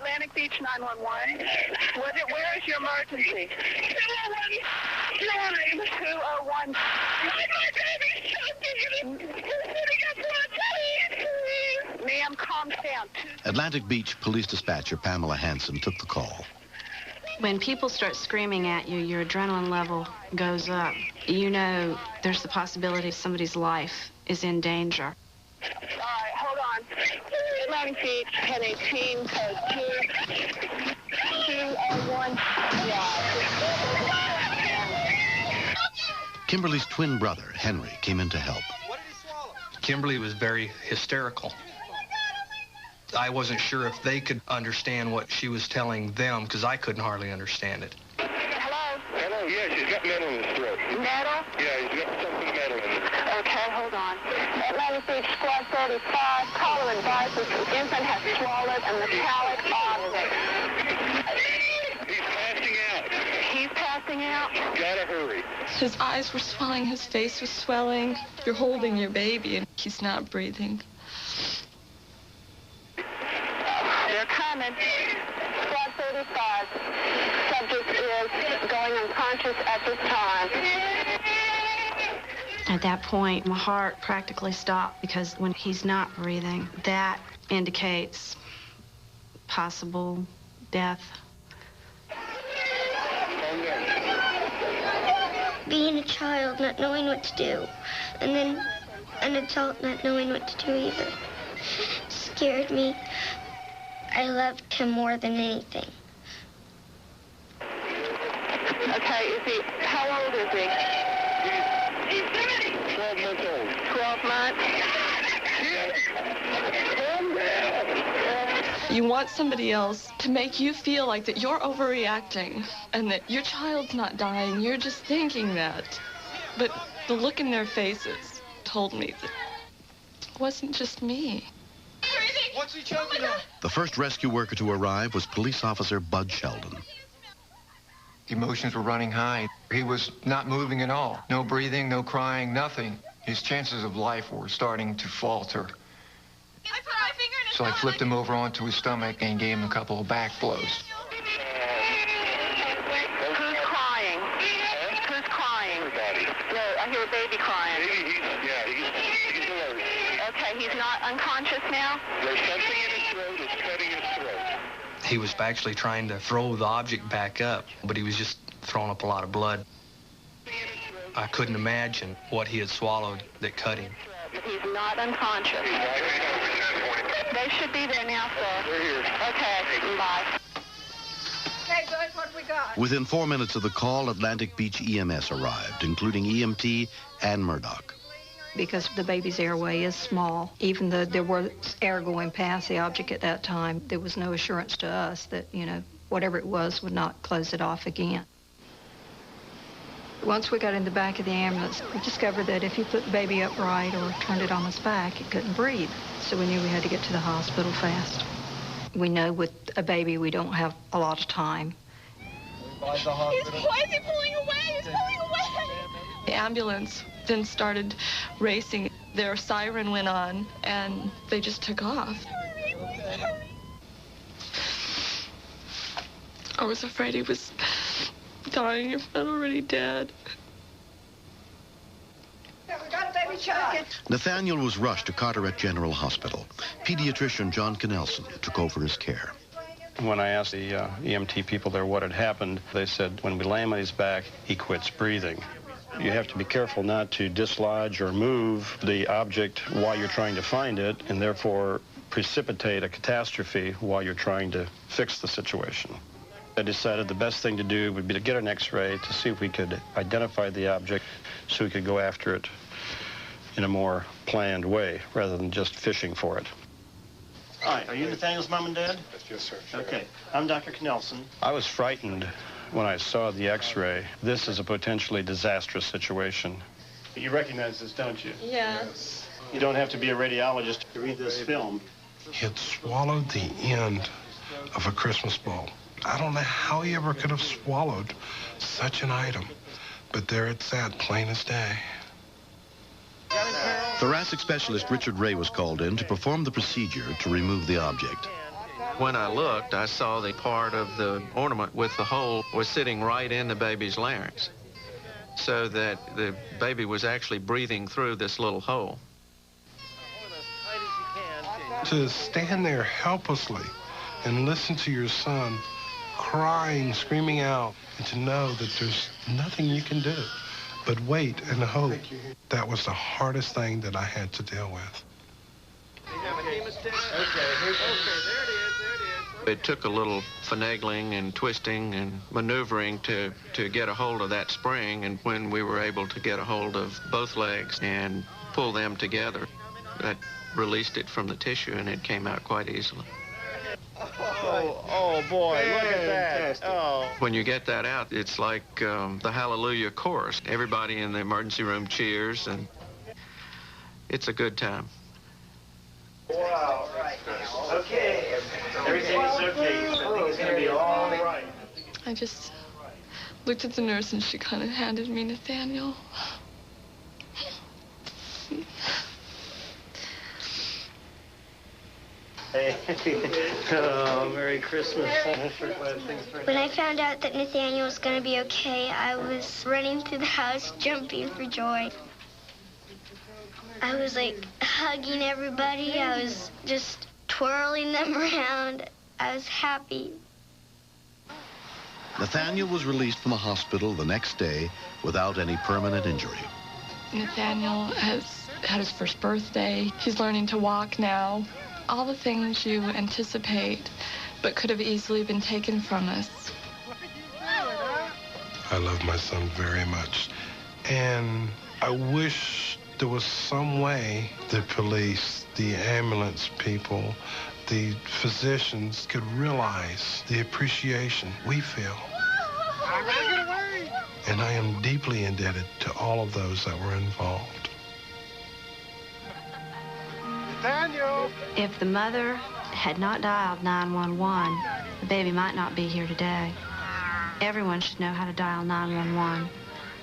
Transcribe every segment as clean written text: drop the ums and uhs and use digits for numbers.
Atlantic Beach 911. Where is your emergency? 201. 201. Ma'am, calm down. Atlantic Beach Police Dispatcher Pamela Hansen took the call. When people start screaming at you, your adrenaline level goes up. You know there's the possibility somebody's life is in danger. All right, hold on. Atlantic Beach, 1018, code 201. Kimberly's twin brother, Henry, came in to help. What did he swallow? Kimberly was very hysterical. I wasn't sure if they could understand what she was telling them, because I couldn't hardly understand it. Hello? Hello, yeah, she's got metal in his throat. Metal? Yeah, he's got something metal in it. Okay, hold on. Atlantic Beach Squad 35, caller advises the infant has swallowed a metallic object. He's passing out. He's passing out? Gotta hurry. His eyes were swelling, his face was swelling. You're holding your baby and he's not breathing. They're coming. Squad 35. Subject is going unconscious at this time. At that point, my heart practically stopped, because when he's not breathing, that indicates possible death. Being a child, not knowing what to do, and then an adult not knowing what to do either, scared me. I loved him more than anything. Okay, how old is he? He's 12 months old. 12 months? You want somebody else to make you feel like that you're overreacting and that your child's not dying. You're just thinking that. But the look in their faces told me that it wasn't just me. What's he choking on? The first rescue worker to arrive was police officer Bud Sheldon. Emotions were running high. He was not moving at all. No breathing, no crying, nothing. His chances of life were starting to falter. So I flipped him over onto his stomach and gave him a couple of back blows. Who's crying? Who's crying? Everybody. No, I hear a baby crying. Maybe he's alert. Okay, he's not unconscious now? There's something in his throat. It's cutting his throat. He was actually trying to throw the object back up, but he was just throwing up a lot of blood. I couldn't imagine what he had swallowed that cut him. But he's not unconscious. They should be there now, sir. They're here. Okay, bye. Okay, good. What we got? Within 4 minutes of the call, Atlantic Beach EMS arrived, including EMT Ann Murdoch. Because the baby's airway is small, even though there was air going past the object at that time, there was no assurance to us that, whatever it was would not close it off again. Once we got in the back of the ambulance, we discovered that if you put the baby upright or turned it on its back, it couldn't breathe. So we knew we had to get to the hospital fast. We know with a baby we don't have a lot of time. Why is he pulling away? He's pulling away! The ambulance then started racing. Their siren went on, and they just took off. I was afraid he was dying, if not already dead. Yeah, we got a baby choking. Nathaniel was rushed to Carteret General Hospital. Pediatrician John Knelson took over his care. When I asked the EMT people there what had happened, they said when we lay him on his back, he quits breathing. You have to be careful not to dislodge or move the object while you're trying to find it, and therefore precipitate a catastrophe while you're trying to fix the situation. I decided the best thing to do would be to get an X-ray to see if we could identify the object so we could go after it in a more planned way rather than just fishing for it. Hi, are you Nathaniel's mom and dad? Yes, sir. Okay, I'm Dr. Knelson. I was frightened when I saw the X-ray. This is a potentially disastrous situation. You recognize this, don't you? Yes. You don't have to be a radiologist to read this film. He had swallowed the end of a Christmas ball. I don't know how he ever could have swallowed such an item, but there it sat, plain as day. Thoracic specialist Richard Ray was called in to perform the procedure to remove the object. When I looked, I saw the part of the ornament with the hole was sitting right in the baby's larynx, so that the baby was actually breathing through this little hole. To stand there helplessly and listen to your son crying, screaming out, and to know that there's nothing you can do but wait and hope, that was the hardest thing that I had to deal with. It took a little finagling and twisting and maneuvering to get a hold of that spring, and when we were able to get a hold of both legs and pull them together, that released it from the tissue, and it came out quite easily. Oh boy, look at that. Oh. When you get that out, it's like the Hallelujah chorus. Everybody in the emergency room cheers, and it's a good time. Wow. Okay. Everything is okay. I think it's going to be all right. I just looked at the nurse and she kind of handed me Nathaniel. Oh, Merry Christmas. When I found out that Nathaniel was going to be okay, I was running through the house, jumping for joy. I was like hugging everybody. I was just twirling them around. I was happy. Nathaniel was released from the hospital the next day without any permanent injury. Nathaniel has had his first birthday. He's learning to walk now. All the things you anticipate, but could have easily been taken from us. I love my son very much, and I wish there was some way the police, the ambulance people, the physicians could realize the appreciation we feel. And I am deeply indebted to all of those that were involved. Nathaniel! If the mother had not dialed 911, the baby might not be here today. Everyone should know how to dial 911.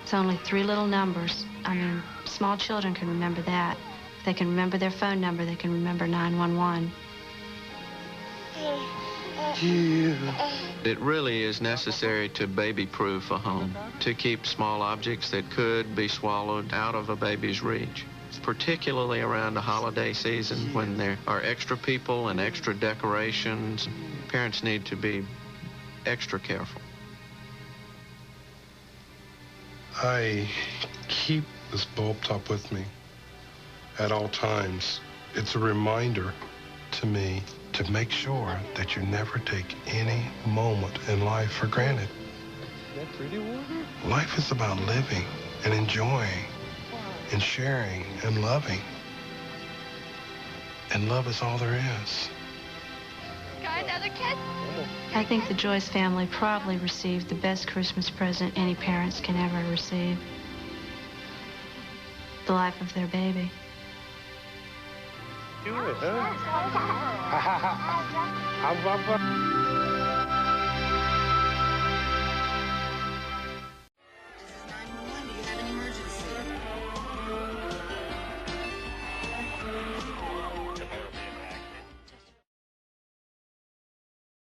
It's only 3 little numbers. I mean, small children can remember that. If they can remember their phone number, they can remember 911. It really is necessary to baby-proof a home, to keep small objects that could be swallowed out of a baby's reach, particularly around the holiday season when there are extra people and extra decorations. Parents need to be extra careful. I keep this bulb top with me at all times. It's a reminder to me to make sure that you never take any moment in life for granted. Life is about living and enjoying and sharing and loving. And love is all there is. Got another kid? I think the Joyce family probably received the best Christmas present any parents can ever receive. The life of their baby. Do it, huh?